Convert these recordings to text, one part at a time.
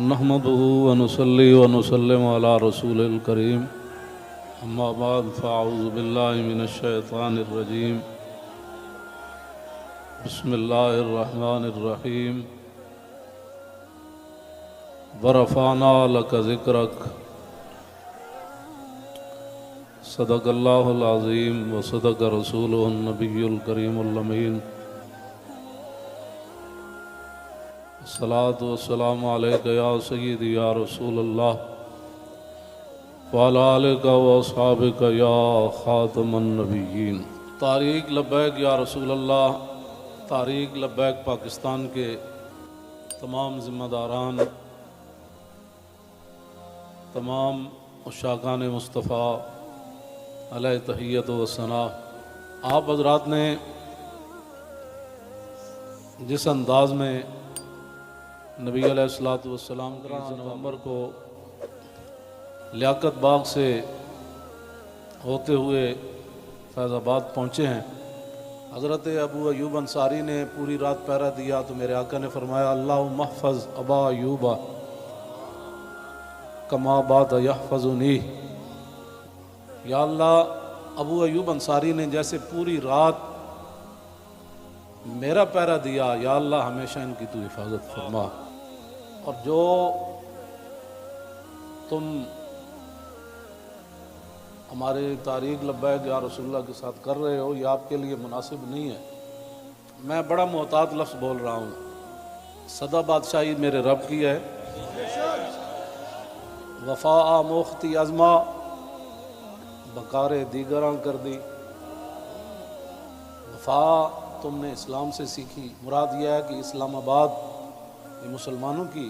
نحمده ونصلي ونسلم على رسول الكريم اما بعد فاعوذ بالله من الشيطان الرجيم بسم الله الرحمن الرحيم ورفعنا لك ذكرك صدق الله العظيم وصدق رسوله النبي الكريم الأمين الصلاة والسلام عليك يا سيدي يا رسول الله وعلى آلك وأصحابك يا خاتم النبيين۔ تحریک لبیک یا رسول اللہ، تحریک لبیک پاکستان کے تمام ذمہ داران، تمام عشاقان مصطفیٰ علیہ تحیت و ثنا، آپ حضرات نے جس انداز میں نبی علیہ السلام کی نومبر کو لیاقت باغ سے ہوتے ہوئے فیض آباد پہنچے ہیں، حضرت ابو ایوب انصاری نے پوری رات پہرا دیا تو میرے آقا نے فرمایا اللہم احفظ ابا ایوب کما بات یحفظنی، یا اللہ ابو ایوب انصاری نے جیسے پوری رات میرا پہرا دیا، یا اللہ ہمیشہ ان کی تو حفاظت فرما، اور جو تم ہمارے تحریک لبیک یا رسول اللہ کے ساتھ کر رہے ہو یہ آپ کے لیے مناسب نہیں ہے۔ میں بڑا محتاط لفظ بول رہا ہوں، صدا بادشاہی میرے رب کی ہے، وفا موختی ازما بکار دیگراں کر دی۔ وفا تم نے اسلام سے سیکھی، مراد یہ ہے کہ اسلام آباد یہ مسلمانوں کی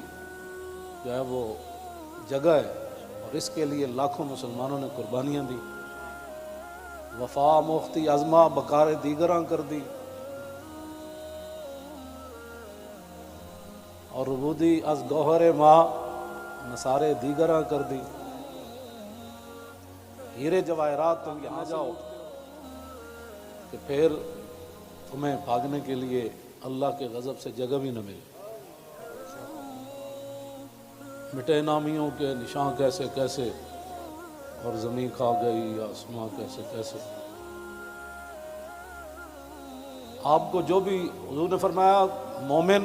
جو ہے وہ جگہ ہے اور اس کے لیے لاکھوں مسلمانوں نے قربانیاں دی۔ وفا موختی ازما بکار دیگراں کر دی، اور ربودی از گوہر ماں نثارے دیگراں کر دی۔ ہیرے جواہرات تم یہاں جاؤ کہ پھر تمہیں بھاگنے کے لیے اللہ کے غضب سے جگہ بھی نہ ملے۔ مٹے نامیوں کے نشان کیسے کیسے، اور زمین کھا گئی آسماں کیسے کیسے۔ آپ کو جو بھی حضور نے فرمایا مومن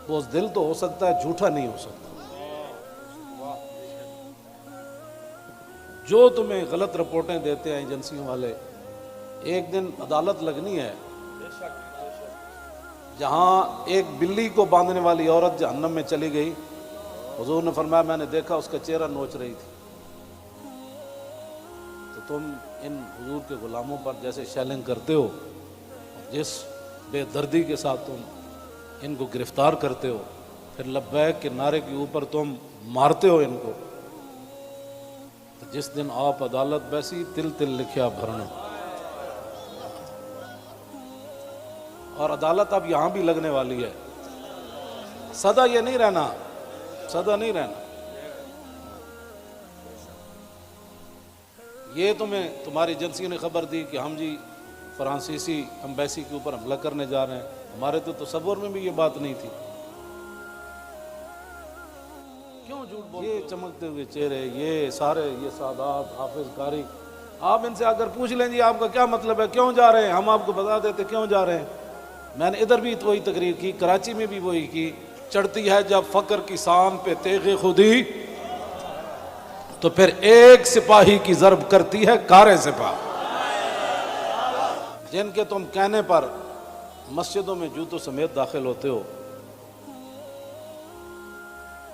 بزدل تو ہو سکتا ہے، جھوٹا نہیں ہو سکتا۔ جو تمہیں غلط رپورٹیں دیتے ہیں ایجنسیوں والے، ایک دن عدالت لگنی ہے جہاں ایک بلی کو باندھنے والی عورت جہنم میں چلی گئی، حضور نے فرمایا میں نے دیکھا اس کا چہرہ نوچ رہی تھی۔ تو تم ان حضور کے غلاموں پر جیسے شیلنگ کرتے ہو، جس بے دردی کے ساتھ تم ان کو گرفتار کرتے ہو، پھر لبیک کے نعرے کے اوپر تم مارتے ہو ان کو، تو جس دن آپ عدالت بیسی تل تل لکھیا بھرنا۔ اور عدالت اب یہاں بھی لگنے والی ہے، سدا یہ نہیں رہنا، سدا نہیں رہنا۔ یہ تمہیں تمہاری ایجنسی نے خبر دی کہ ہم جی فرانسیسی ایمبیسی کے اوپر حملہ کرنے جا رہے ہیں، ہمارے تو تصور میں بھی یہ بات نہیں تھی۔ کیوں جھوٹ بولتے؟ یہ چمکتے ہوئے چہرے، یہ سارے، یہ سادات، حافظ قاری، آپ ان سے اگر پوچھ لیں جی آپ کا کیا مطلب ہے، کیوں جا رہے ہیں، ہم آپ کو بتا دیتے کیوں جا رہے ہیں۔ میں نے ادھر بھی وہی تقریر کی، کراچی میں بھی وہی کی۔ چڑھتی ہے جب فقر کی سان پہ تیغ خودی، تو پھر ایک سپاہی کی ضرب کرتی ہے کار سپاہ۔ جن کے تم کہنے پر مسجدوں میں جوتوں سمیت داخل ہوتے ہو،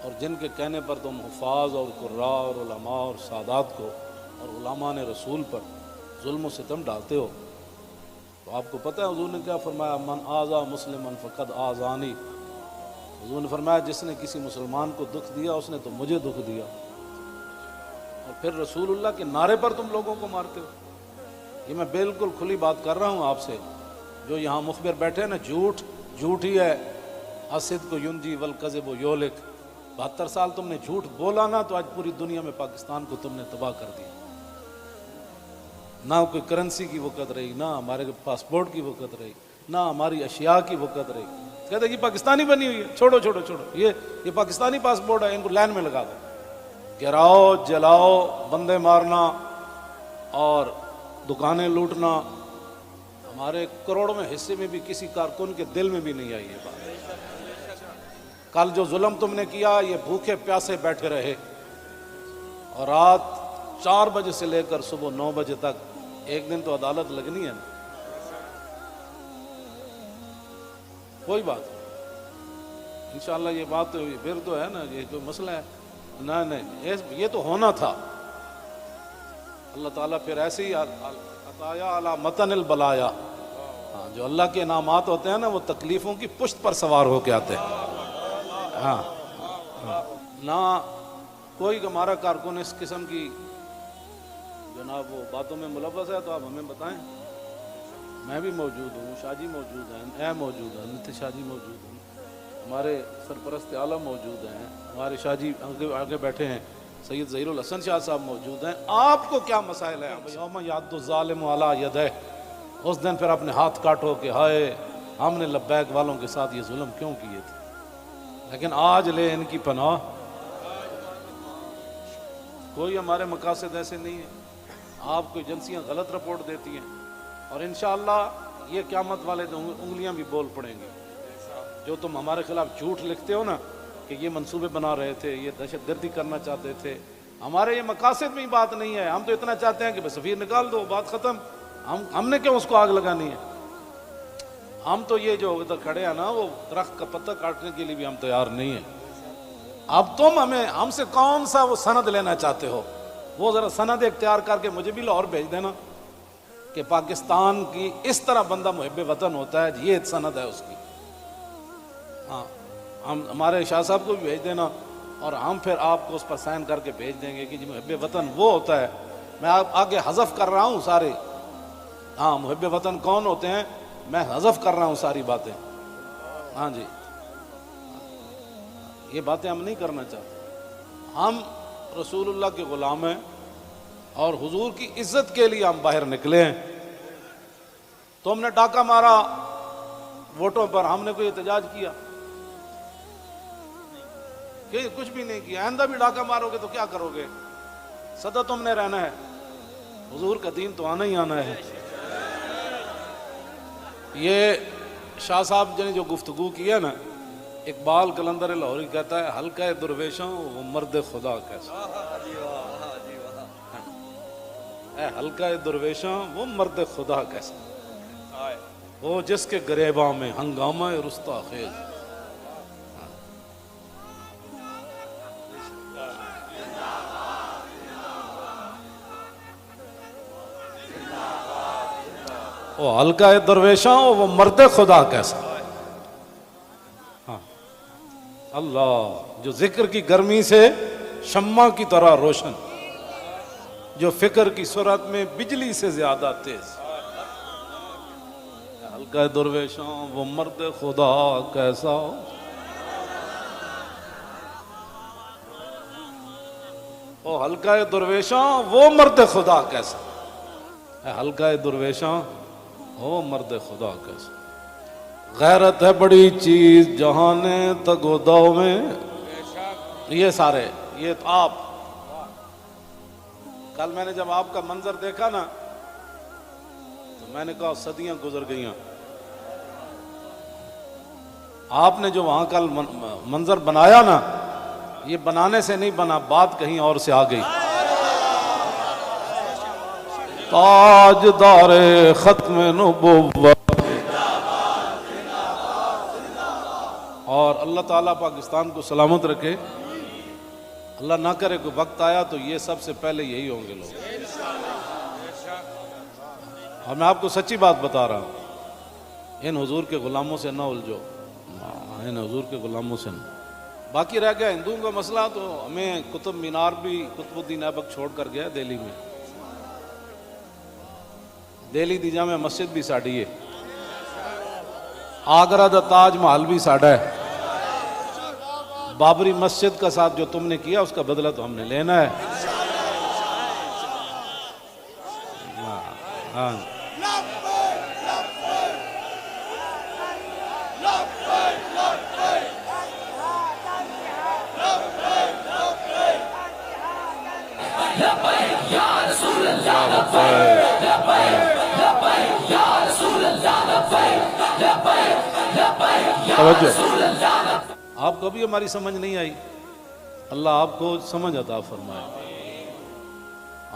اور جن کے کہنے پر تم حفاظ اور قراء اور علماء اور سادات کو اور علماء نے رسول پر ظلم و ستم ڈالتے ہو، تو آپ کو پتہ ہے حضور نے کیا فرمایا، من آذا مسلمن فقد آذانی۔ حضور نے فرمایا جس نے کسی مسلمان کو دکھ دیا اس نے تو مجھے دکھ دیا، اور پھر رسول اللہ کے نعرے پر تم لوگوں کو مارتے ہو۔ یہ میں بالکل کھلی بات کر رہا ہوں آپ سے، جو یہاں مخبر بیٹھے ہیں نا، جھوٹ ہی ہے۔ الصدق ینجی والکذب یہلک۔ 72 سال تم نے جھوٹ بولا نا، تو آج پوری دنیا میں پاکستان کو تم نے تباہ کر دیا۔ نہ کوئی کرنسی کی وقت رہی، نہ ہمارے پاسپورٹ کی وقت رہی، نہ ہماری اشیاء کی وقت رہی۔ کہتے ہیں یہ پاکستانی بنی ہوئی ہے، چھوڑو چھوڑو چھوڑو، یہ پاکستانی پاسپورٹ ہے، ان کو لائن میں لگا دو۔ گراؤ، جلاؤ، بندے مارنا اور دکانیں لوٹنا، ہمارے کروڑوں میں حصے میں بھی کسی کارکن کے دل میں بھی نہیں آئی یہ بات۔ کل جو ظلم تم نے کیا، یہ بھوکے پیاسے بیٹھے رہے اور رات 4 بجے سے لے کر صبح 9 بجے تک، ایک دن تو عدالت لگنی ہے نا۔ کوئی بات نہیں، انشاءاللہ یہ بات تو پھر تو ہے نا، یہ کوئی مسئلہ ہے نہیں، یہ تو ہونا تھا۔ اللہ تعالیٰ پھر ایسے ہی عطایا علی متن البلایا، ہاں جو اللہ کے انعامات ہوتے ہیں نا وہ تکلیفوں کی پشت پر سوار ہو کے آتے ہیں۔ ہاں نہ کوئی ہمارا کارکن اس قسم کی جناب وہ باتوں میں ملوث ہے تو آپ ہمیں بتائیں۔ میں بھی موجود ہوں، شاہ جی موجود ہیں، اے موجود ہیں، نتیش شاہ جی موجود ہیں، ہمارے سرپرست اعلیٰ موجود ہیں، ہمارے شاہ جی آگے بیٹھے ہیں، سید ظہیر الحسن شاہ صاحب موجود ہیں۔ آپ کو کیا مسائل ہے؟ یوم یعض الظالم علی یدیہ، اس دن پھر اپنے ہاتھ کاٹو کہ ہائے ہم نے لبیک والوں کے ساتھ یہ ظلم کیوں کیے تھے، لیکن آج لے ان کی پناہ۔ کوئی ہمارے مقاصد ایسے نہیں ہیں، آپ کو ایجنسیاں غلط رپورٹ دیتی ہیں اور انشاءاللہ یہ قیامت والے دن انگلیاں بھی بول پڑیں گی۔ جو تم ہمارے خلاف جھوٹ لکھتے ہو نا کہ یہ منصوبے بنا رہے تھے، یہ دہشت گردی کرنا چاہتے تھے، ہمارے یہ مقاصد میں ہی بات نہیں ہے۔ ہم تو اتنا چاہتے ہیں کہ بس سفیر نکال دو، بات ختم۔ ہم نے کیوں اس کو آگ لگانی ہے؟ ہم تو یہ جو ادھر کھڑے ہیں نا، وہ درخت کا پتہ کاٹنے کے لیے بھی ہم تیار نہیں ہیں۔ اب تم ہم سے کون سا وہ سند لینا چاہتے ہو؟ وہ ذرا سند اختیار کر کے مجھے بھی لاہور بھیج دینا کہ پاکستان کی اس طرح بندہ محب وطن ہوتا ہے، یہ سند ہے اس کی۔ ہاں ہمارے شاہ صاحب کو بھی بھیج دینا اور ہم پھر آپ کو اس پر سائن کر کے بھیج دیں گے کہ جی محب وطن وہ ہوتا ہے۔ میں آگے حذف کر رہا ہوں سارے، ہاں محب وطن کون ہوتے ہیں میں حذف کر رہا ہوں ساری باتیں۔ ہاں جی، یہ باتیں ہم نہیں کرنا چاہتے۔ ہم رسول اللہ کے غلام ہیں اور حضور کی عزت کے لیے ہم باہر نکلے ہیں۔ تم نے ڈاکہ مارا ووٹوں پر، ہم نے کوئی احتجاج کیا؟ کہ کچھ بھی نہیں کیا۔ آئندہ بھی ڈاکہ مارو گے تو کیا کرو گے؟ سدا تم نے رہنا ہے، حضور کا دین تو آنا ہی آنا ہے۔ یہ شاہ صاحب نے جو گفتگو کی ہے نا، اقبال قلندر لاہوری کہتا ہے حلقہ درویشوں وہ مرد خدا کیسا، اے حلقہ درویشوں وہ مرد خدا کیسا، وہ جس کے گریباں میں ہنگامہ رستا خیز۔ وہ حلقہ درویشوں وہ مرد خدا کیسا، اللہ جو ذکر کی گرمی سے شمع کی طرح روشن، جو فکر کی سرعت میں بجلی سے زیادہ تیز، حلقہ درویشوں وہ مرد خدا کیسا، وہ حلقہ درویشوں وہ مرد خدا کیسا، حلقہ درویشوں وہ مرد خدا کیسا۔ غیرت ہے بڑی چیز جہان تگ و دو میں، یہ سارے یہ آپ کل میں نے جب آپ کا منظر دیکھا نا تو میں نے کہا صدیاں گزر گئیاں۔ آپ نے جو وہاں کل منظر بنایا نا، یہ بنانے سے نہیں بنا، بات کہیں اور سے آ گئی۔ تاجدار ختم نبوت، اور اللہ تعالیٰ پاکستان کو سلامت رکھے۔ اللہ نہ کرے کوئی وقت آیا تو یہ سب سے پہلے یہی ہوں گے لوگ۔ اور میں آپ کو سچی بات بتا رہا ہوں، ان حضور کے غلاموں سے نہ الجھو، ان حضور کے غلاموں سے نہ۔ باقی رہ گیا ہندوؤں کا مسئلہ، تو ہمیں قطب مینار بھی قطب الدین ایبک چھوڑ کر گیا دہلی میں۔ دہلی دی جامع مسجد بھی ساڑی ہے، آگرہ دا تاج محل بھی ساڑا ہے۔ بابری مسجد کا ساتھ جو تم نے کیا اس کا بدلہ تو ہم نے لینا ہے۔ ہاں توجہ، آپ کو بھی ہماری سمجھ نہیں آئی؟ اللہ آپ کو سمجھ عطا فرمائے،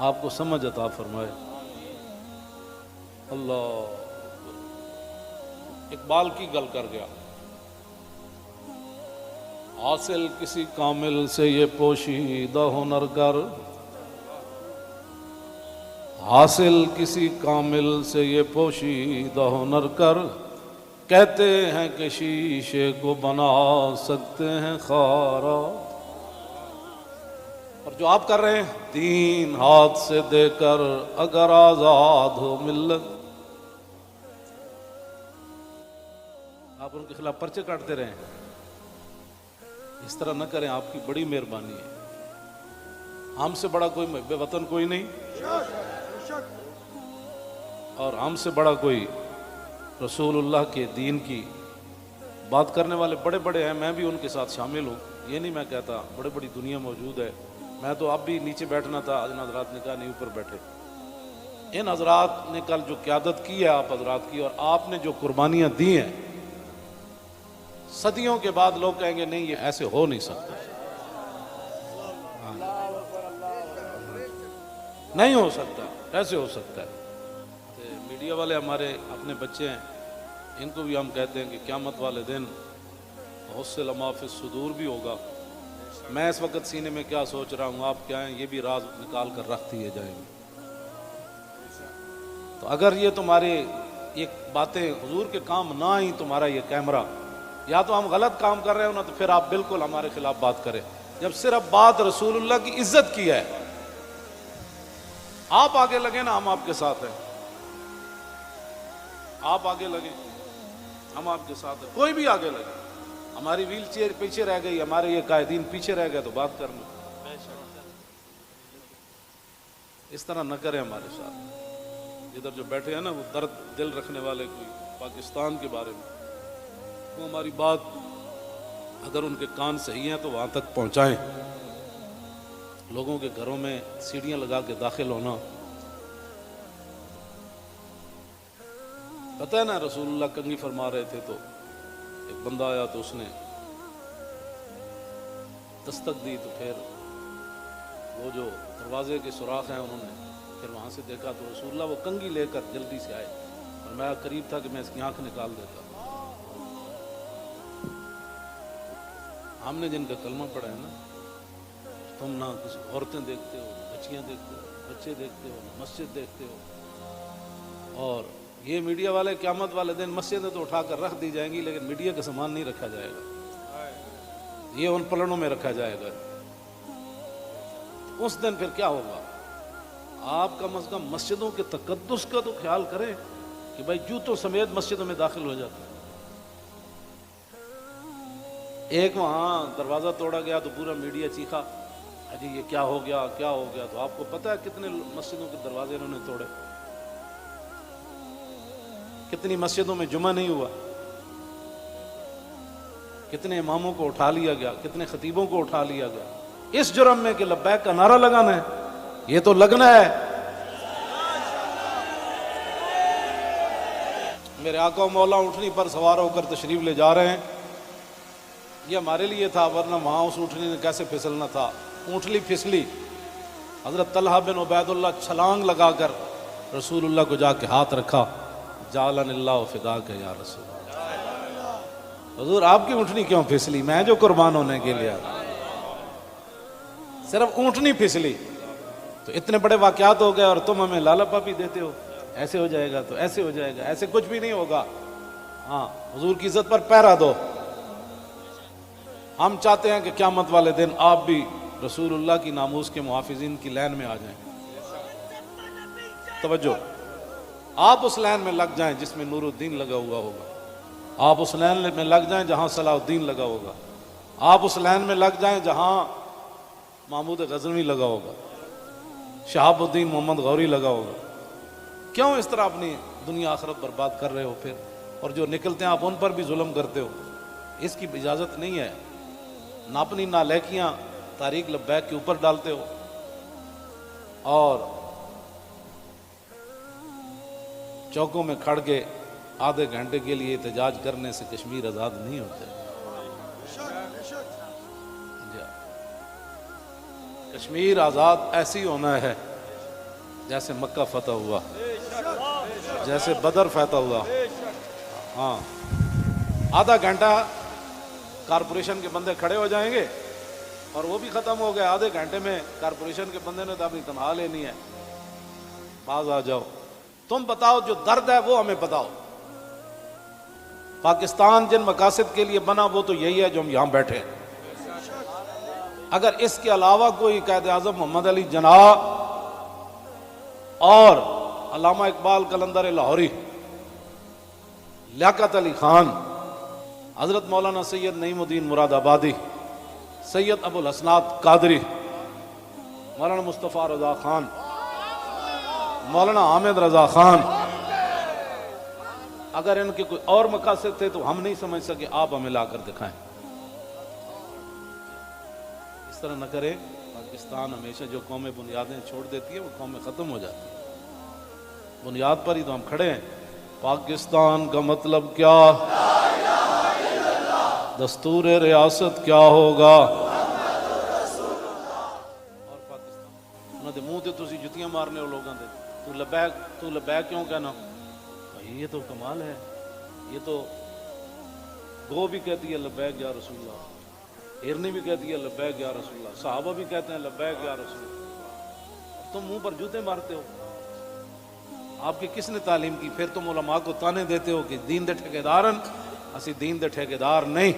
آپ کو سمجھ عطا فرمائے۔ اللہ اقبال کی گل کر گیا، حاصل کسی کامل سے یہ پوشیدہ ہنر کر، حاصل کسی کامل سے یہ پوشیدہ ہنر کر، کہتے ہیں کہ شیشے کو بنا سکتے ہیں خارا۔ اور جو آپ کر رہے ہیں، دین ہاتھ سے دے کر اگر آزاد ہو ملت، آپ ان کے خلاف پرچے کاٹتے رہیں، اس طرح نہ کریں، آپ کی بڑی مہربانی ہے۔ ہم سے بڑا کوئی محب وطن کوئی نہیں، اور ہم سے بڑا کوئی رسول اللہ کے دین کی بات کرنے والے بڑے بڑے ہیں، میں بھی ان کے ساتھ شامل ہوں، یہ نہیں میں کہتا، بڑے بڑی دنیا موجود ہے، میں تو اب بھی نیچے بیٹھنا تھا، ان حضرات نے کہا نہیں اوپر بیٹھے۔ ان حضرات نے کل جو قیادت کی ہے آپ حضرات کی، اور آپ نے جو قربانیاں دی ہیں، صدیوں کے بعد لوگ کہیں گے نہیں یہ ایسے ہو نہیں سکتا، نہیں ہو سکتا، ایسے ہو سکتا ہے۔ میڈیا والے ہمارے اپنے بچے ہیں، ان کو بھی ہم کہتے ہیں کہ قیامت والے دن حصل ما فی الصدور بھی ہوگا۔ میں اس وقت سینے میں کیا سوچ رہا ہوں، آپ کیا ہیں، یہ بھی راز نکال کر رکھ دیے جائیں گے۔ تو اگر یہ تمہارے یہ باتیں حضور کے کام نہ آئیں، تمہارا یہ کیمرہ، یا تو ہم غلط کام کر رہے ہو نا، تو پھر آپ بالکل ہمارے خلاف بات کریں۔ جب صرف بات رسول اللہ کی عزت کی ہے، آپ آگے لگے نا، ہم آپ کے ساتھ ہیں، آپ آگے لگے، ہم آپ کے ساتھ ہیں، کوئی بھی آگے لگے۔ ہماری ویل چیئر پیچھے رہ گئی، ہمارے یہ قائدین پیچھے رہ گئے، تو بات کرنا، اس طرح نہ کریں ہمارے ساتھ۔ ادھر جو بیٹھے ہیں نا، وہ درد دل رکھنے والے کوئی پاکستان کے بارے میں، وہ ہماری بات اگر ان کے کان صحیح ہیں تو وہاں تک پہنچائیں۔ لوگوں کے گھروں میں سیڑھیاں لگا کے داخل ہونا، پتہ ہے نا، رسول اللہ کنگھی فرما رہے تھے تو ایک بندہ آیا تو اس نے دستک دی، تو پھر وہ جو دروازے کے سوراخ ہیں انہوں نے پھر وہاں سے دیکھا تو رسول اللہ وہ کنگھی لے کر جلدی سے آئے، اور میں قریب تھا کہ میں اس کی آنکھ نکال دیتا۔ ہم نے جن کا کلمہ پڑھا ہے نا، تم نہ کسی عورتیں دیکھتے ہو، بچیاں دیکھتے ہو، بچے دیکھتے ہو، مسجد دیکھتے ہو، اور یہ میڈیا والے قیامت والے دن مسجدیں تو اٹھا کر رکھ دی جائیں گی، لیکن میڈیا کا سامان نہیں رکھا جائے گا، یہ ان پلڑوں میں رکھا جائے گا۔ اس دن پھر کیا ہوگا؟ آپ کم از کم مسجدوں کے تقدس کا تو خیال کریں کہ بھائی جوتوں سمیت مسجدوں میں داخل ہو جاتا ہے۔ ایک وہاں دروازہ توڑا گیا تو پورا میڈیا چیخا، اجی یہ کیا ہو گیا، کیا ہو گیا؟ تو آپ کو پتہ ہے کتنے مسجدوں کے دروازے انہوں نے توڑے، کتنی مسجدوں میں جمعہ نہیں ہوا، کتنے اماموں کو اٹھا لیا گیا، کتنے خطیبوں کو اٹھا لیا گیا، اس جرم میں کہ لبیک کا نعرہ لگانا ہے، یہ تو لگنا ہے۔ میرے آقا و مولا اونٹنی پر سوار ہو کر تشریف لے جا رہے ہیں، یہ ہمارے لیے تھا، ورنہ وہاں اس اونٹنی نے کیسے پھسلنا تھا۔ اونٹنی پھسلی، حضرت طلحہ بن عبید اللہ چھلانگ لگا کر رسول اللہ کو جا کے ہاتھ رکھا، جعلن اللہ فداک یا رسول اللہ، حضور آپ کی اونٹنی کیوں پھسلی؟ میں جو قربان ہونے کے لیے، صرف اونٹنی پھسلی تو اتنے بڑے واقعات ہو گئے، اور تم ہمیں لالا پاپی دیتے ہو، ایسے ہو جائے گا تو ایسے ہو جائے گا، ایسے کچھ بھی نہیں ہوگا۔ ہاں، حضور کی عزت پر پہرا دو۔ ہم چاہتے ہیں کہ قیامت والے دن آپ بھی رسول اللہ کی ناموس کے محافظین کی لائن میں آ جائیں۔ توجہ، آپ اس لائن میں لگ جائیں جس میں نور الدین لگا ہوا ہوگا، آپ اس لائن میں لگ جائیں جہاں صلاح الدین لگا ہوگا، آپ اس لائن میں لگ جائیں جہاں محمود غزنوی لگا ہوگا، شہاب الدین محمد غوری لگا ہوگا۔ کیوں اس طرح اپنی دنیا آخرت برباد کر رہے ہو پھر؟ اور جو نکلتے ہیں آپ ان پر بھی ظلم کرتے ہو، اس کی اجازت نہیں ہے۔ نہ اپنی نالیکیاں تاریخ لبیک کے اوپر ڈالتے ہو، اور چوکوں میں کھڑ کے آدھے گھنٹے کے لیے احتجاج کرنے سے کشمیر آزاد نہیں ہوتے۔ کشمیر آزاد ایسی ہونا ہے جیسے مکہ فتح ہوا، جیسے بدر فتح ہوا۔ ہاں، آدھا گھنٹہ کارپوریشن کے بندے کھڑے ہو جائیں گے اور وہ بھی ختم ہو گئے، آدھے گھنٹے میں کارپوریشن کے بندے نے تو اپنی تنخواہ لینی ہے، باز آ جاؤ، تم بتاؤ جو درد ہے وہ ہمیں بتاؤ۔ پاکستان جن مقاصد کے لیے بنا وہ تو یہی ہے جو ہم یہاں بیٹھے ہیں۔ اگر اس کے علاوہ کوئی قائد اعظم محمد علی جناح اور علامہ اقبال قلندر لاہوری، لیاقت علی خان، حضرت مولانا سید نعیم الدین مراد آبادی، سید ابو الحسنات قادری، مولانا مصطفیٰ رضا خان، مولانا حامد رضا خان، اگر ان کے کوئی اور مقاصد تھے تو ہم نہیں سمجھ سکے، آپ ہمیں لا کر دکھائیں۔ اس طرح نہ کریں، پاکستان ہمیشہ جو قومیں بنیادیں چھوڑ دیتی ہے وہ قومیں ختم ہو جاتی ہیں۔ بنیاد پر ہی تو ہم کھڑے ہیں۔ پاکستان کا مطلب کیا؟ دستور ریاست کیا ہوگا؟ اور پاکستان انہوں نے منہ تے تسی جتیاں مارنے ہو لوگوں دے، تو لبیک کیوں کہنا؟ یہ تو کمال ہے، یہ تو گو بھی کہتی ہے لبیک یا رسول اللہ، ہرنی بھی کہتی ہے لبیک یا رسول اللہ، صحابہ بھی کہتے ہیں لبیک یا رسول اللہ، تم منہ پر جوتے مارتے ہو۔ آپ کی کس نے تعلیم کی؟ پھر تم علماء کو تانے دیتے ہو کہ دین دے ٹھیکیدارن، اسی دین دے ٹھیکیدار نہیں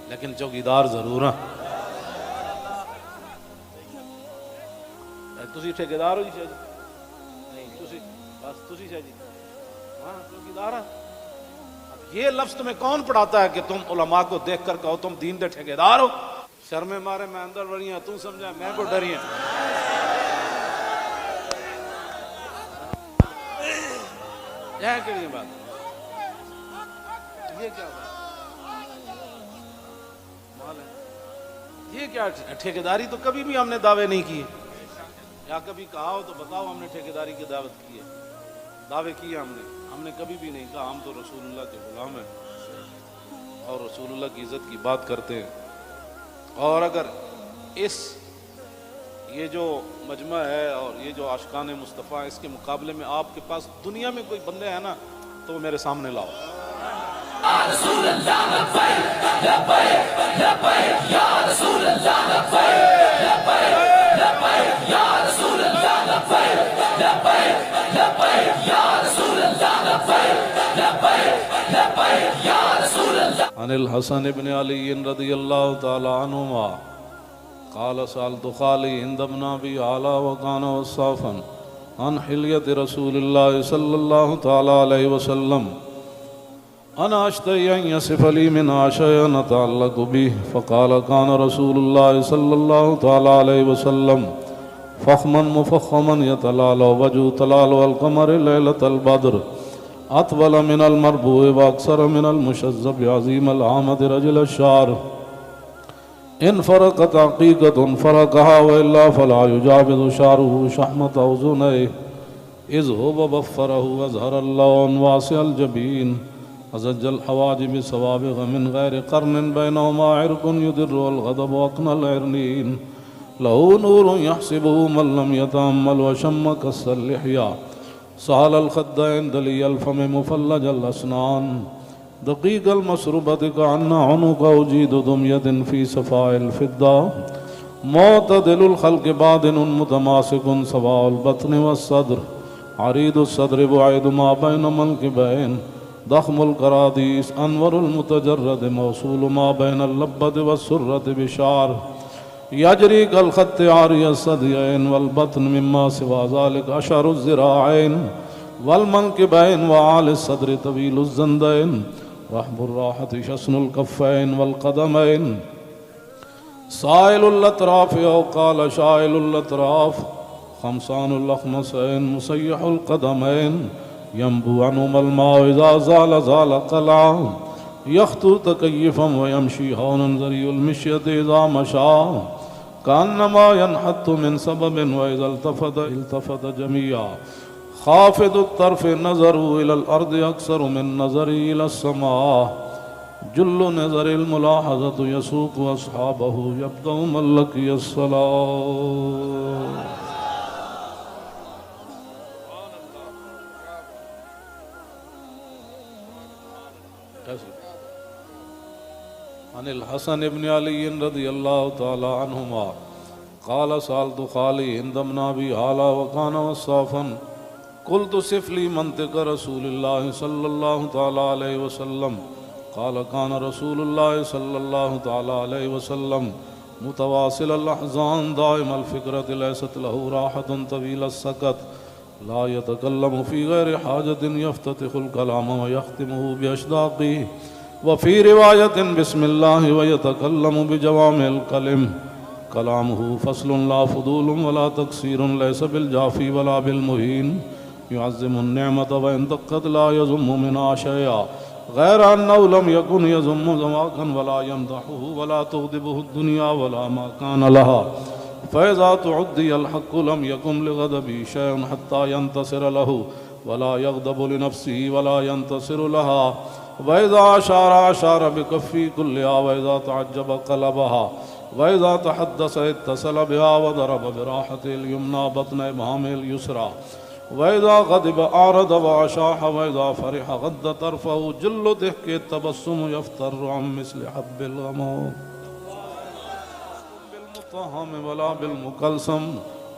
لیکن چوکیدار ضرور ہیں۔ تسی ٹھیکیدار ہو جی شاہ جی؟ نہیں، تسی بس تسی شاہ جی ہاں چوکیدار ہیں۔ اب یہ لفظ تمہیں کون پڑھاتا ہے کہ تم علماء کو دیکھ کر کہو تم دین دے ٹھیکیدار ہو؟ شرمے مارے میں اندر بڑی ہیں، تم سمجھا میں کو ڈری ہیں۔ یہ کیڑی بات؟ یہ کیا بات ہے؟ یہ کیا ٹھیکیداری تو کبھی بھی ہم نے دعوے نہیں کیے، یا کبھی کہا ہو تو بتاؤ ہم نے ٹھیکیداری کی دعوت کی ہے، دعوے کیے ہم نے کبھی بھی نہیں کہا ہم تو رسول اللہ کے غلام ہیں اور رسول اللہ کی عزت کی بات کرتے ہیں۔ اور اگر یہ جو مجمع ہے اور یہ جو عاشقان مصطفیٰ، اس کے مقابلے میں آپ کے پاس دنیا میں کوئی بندے ہیں نا تو وہ میرے سامنے لاؤ۔ رسول اللہ لبیک لبیک لبیک یا رسول اللہ لبیک لبیک لبیک یا رسول اللہ لبیک لبیک لبیک یا رسول اللہ لبیک لبیک لبیک یا رسول اللہ۔ عن الحسن بن علی رضی اللہ تعالی عنہما قال سألت خالي عند ابن أبي علا وكان وصافا عن حلية رسول الله صلى الله تعالى عليه وسلم أنا أشتهي أن يصف لي منها شيئا أتعلق به فقال كان رسول الله صلى الله تعالى عليه وسلم فخما مفخما يتلالى وجهه تلالى القمر ليلة البدر أطول من المربوع وأكثر من المشذب عظيم العامد رجل الشعر ان فرقت عقیقت فرقها وإلا فلا يجاوز شعره شحمة أذنيه إذ هو بفره وأزهر اللون واسع الجبين أزج الحواجب سوابغ من غير قرن بينهما عرق يدر الغضب وأقنى العرنين له نور يحسبه من لم يتأمل وشم كس اللحية سهل الخدين دلي الفم مفلج الأسنان دقیق المسربت کعنا عنق اجید دمیت فی صفاء الفدہ معتدل الخلق بادن متماسک سواء البطن والصدر عرید الصدر بعید ما بین منکبین ضخم القرادیس انور المتجرد موصول ما بین اللبد والسرت بشعر یجری کالخط عاری الصدیین والبطن مما سوا ذلك اشعر الزراعین والمنکبین وعال الصدر طویل الزندین رحب الراحة شسن الكفين والقدمين سائل الأطراف أو قال شائل الأطراف خمسان الأخمسين مسيح القدمين ينبو عنهما الماء إذا زال زال قلعا يخطو تكيفا ويمشي هونا ذري المشية إذا مشى كأنما ينحت من سبب وإذا التفت جميعا خافض الطرف نظروا إلى الأرض أكثر من نظري إلى السماء جل نظر الملاحظة يسوق أصحابه يبدأ من لقي الصلاة. عن الحسن بن علي رضي الله تعالى عنهما قال سألت خالي هند بن أبي هالة وكان وصافا قلت صف لي منطق رسول الله صلى الله تعالى عليه وسلم قال كان رسول الله صلى الله تعالى عليه وسلم متواصل الأحزان دائم الفكرة ليست له راحة طويل السكت لا يتكلم في غير حاجة يفتتح الكلام ويختمه بأشداقه وفي رواية بسم الله ويتكلم بجوامع الكلم كلامه فصل لا فضول ولا تقصير ليس بالجافي ولا بالمهين يعظم النعمة وإن دقت لا يذم منها شيئا غير أنه لم يكن يذم زماكا ولا يمدحه ولا تغضبه الدنيا ولا ما كان لها فإذا تعدي الحق لم يكن لغضبه شيء حتى ينتصر له ولا يغضب لنفسه ولا ينتصر لها وإذا أشار بكفي كلها وإذا تعجب قلبها وإذا تحدث اتصل بها وضرب براحته اليمنى بطن إبهامه اليسرى وإذا غضب أعرض وأشاح وإذا فرح غض طرفه جل ضحك التبسم يفتر عن مثل حب الغمام بالمطهم ولا بالمكلسم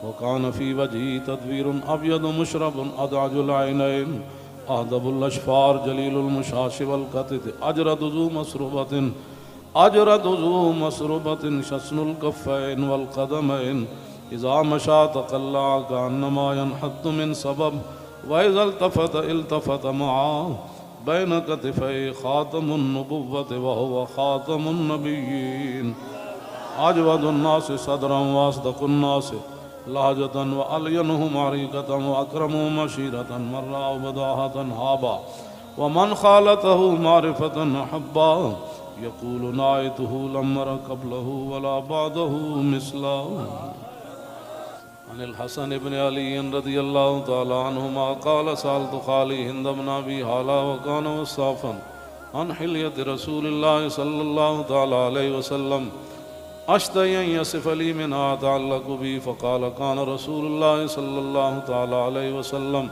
وكان في وجهه تدبير أبيض مشرب أدعج العينين أهدب الأشفار جليل المشاش والكتت أجرد ذو مسربة شسن الكفين والقدمين إذا مشى تقلع كأنما ينحط من سبب وإذا التفت معه بين كتفي خاتم النبوة وهو خاتم النبيين أجود الناس صدرا وأصدق الناس لهجة وألينهم عريقة وأكرمهم عشيرة مرة وبداهة هابا ومن خالته معرفة أحبا يقول نايته لم أر قبله ولا بعده مثله. عن الحسن بن علي رضي الله تعالى عنهما قال سألت خالي هند بن أبي هالة وكان وصافا عن حلية رسول الله صلى الله تعالى عليه وسلم أشتهي أن يصف لي منها أتعلق بي فقال كان رسول الله صلى الله تعالى عليه وسلم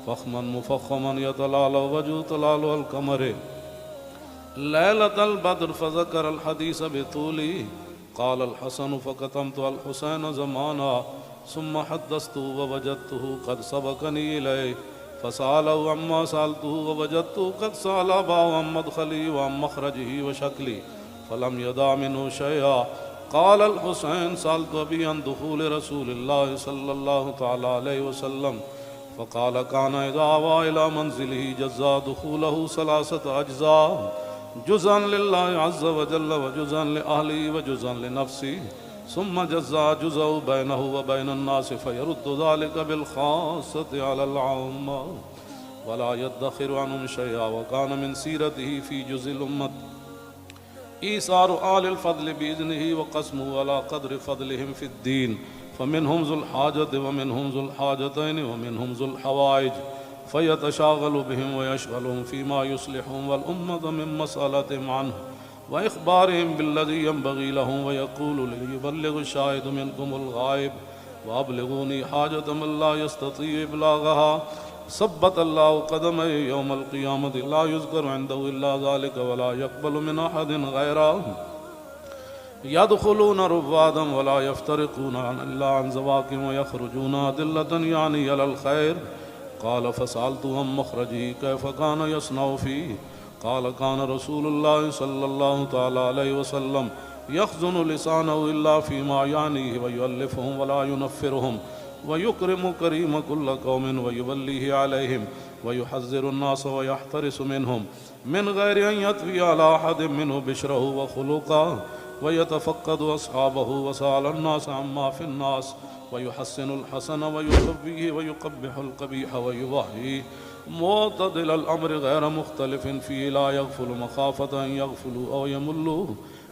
فخما مفخما يتلالى وجه تلالى القمر ليلة البدر فذكر الحديث بطوله قال الحسن فكتمت الحسين زمانا ثم حدثته ووجدته قد سبقني إليه فسأله عما سألته ووجدته قد سأل أباه عن مدخلي وعن مخرجه وشكلي فلم يدع منه شيئا قال الحسين سألت أبي عن دخول رسول الله صلى الله تعالى عليه وسلم فقال كان إذا آوى إلى منزله جزا دخوله 3 أجزاء جزءا لله عز وجل وجزءا لأهله وجزءا لنفسه ثم جزا جزء بينه وبين الناس فيرد ذلك بالخاصة على العامة ولا يدخر عنهم شيئا وكان من سيرته في جزء الأمة إيثار آل الفضل بإذنه وقسمه على قدر فضلهم في الدين فمنهم ذو الحاجة ومنهم ذو الحاجتين ومنهم ذو الحوائج فيتشاغل بهم ويشغلهم فيما يصلحهم والأمة من مسألتهم عنه وإخبارهم بالذي ينبغي لهم ويقول ليبلغ الشاهد منكم الغائب وأبلغوني حاجة من لا يستطيع إبلاغها ثبت الله قدمه يوم القيامة لا يذكر عنده إلا ذلك ولا يقبل من أحد غيره يدخلون رفادا ولا يفترقون إلا عن زواكم ويخرجون أدلة يعني على الخير قال فسألته عن مخرجه كيف كان يصنع فيه قال كان رسول الله صلى الله تعالى عليه وسلم يخزن لسانه إلا فيما يعنيه ويؤلفهم ولا ينفرهم ويكرم كريم كل قوم ويوليه عليهم ويحذر الناس ويحترس منهم من غير أن يطفي على أحد منه بشره وخلقه ويتفقد أصحابه وسأل الناس عما في الناس ويحسن الحسن ويخبيه ويقبح القبيح ويوحيه معتدل الأمر غير مختلف فيه لا يغفل مخافة أن يغفلوا أو يملوا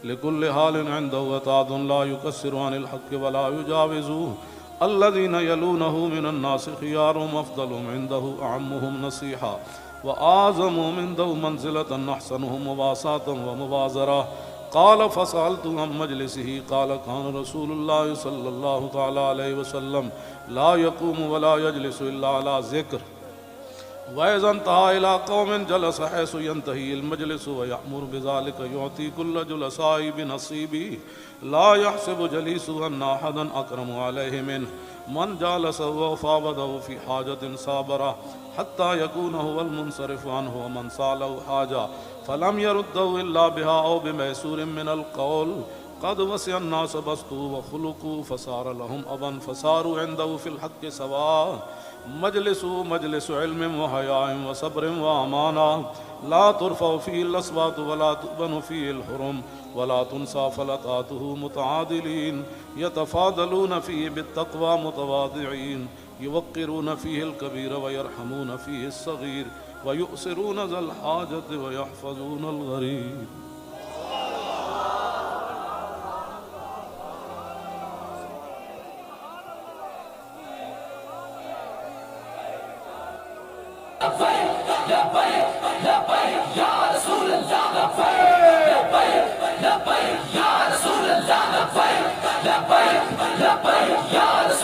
لكل حال عنده وتاد لا يكسر عن الحق ولا يجاوزه الذين يلونه من الناس خيارهم أفضلهم عنده أعمهم نصيحا وأعظمهم عنده منزلة أحسنهم مواساة ومبازرة. قال فسألت عن مجلسه قال كان رسول الله صلى الله تعالى عليه وسلم لا يقوم ولا يجلس إلا على ذكر وإذا انتهى إلى قوم جلس حيث ينتهي المجلس ويأمر بذلك يعطي كل جلساء بنصيبه لا يحسب جليسه أن أحدا أكرم عليه منه من جالسه وفاوضه في حاجة صابره حتى يكون هو المنصرف عنه ومن سأله حاجة فلم يرده إلا بها أو بميسور من القول قد وسع الناس بسطوا وخلقوا فصار لهم أبا فصاروا عنده في الحق سواء مجلس علم وحياء وصبر وأمانة لا ترفع فيه الأصوات ولا تؤبن فيه الحرم ولا تنسى فلقاته متعادلين يتفاضلون فيه بالتقوى متواضعين يوقرون فيه الكبير ويرحمون فيه الصغير ويؤسرون ذا الحاجة ويحفظون الغريب. لبيك يا رسول الله لبيك لبيك لبيك يا رسول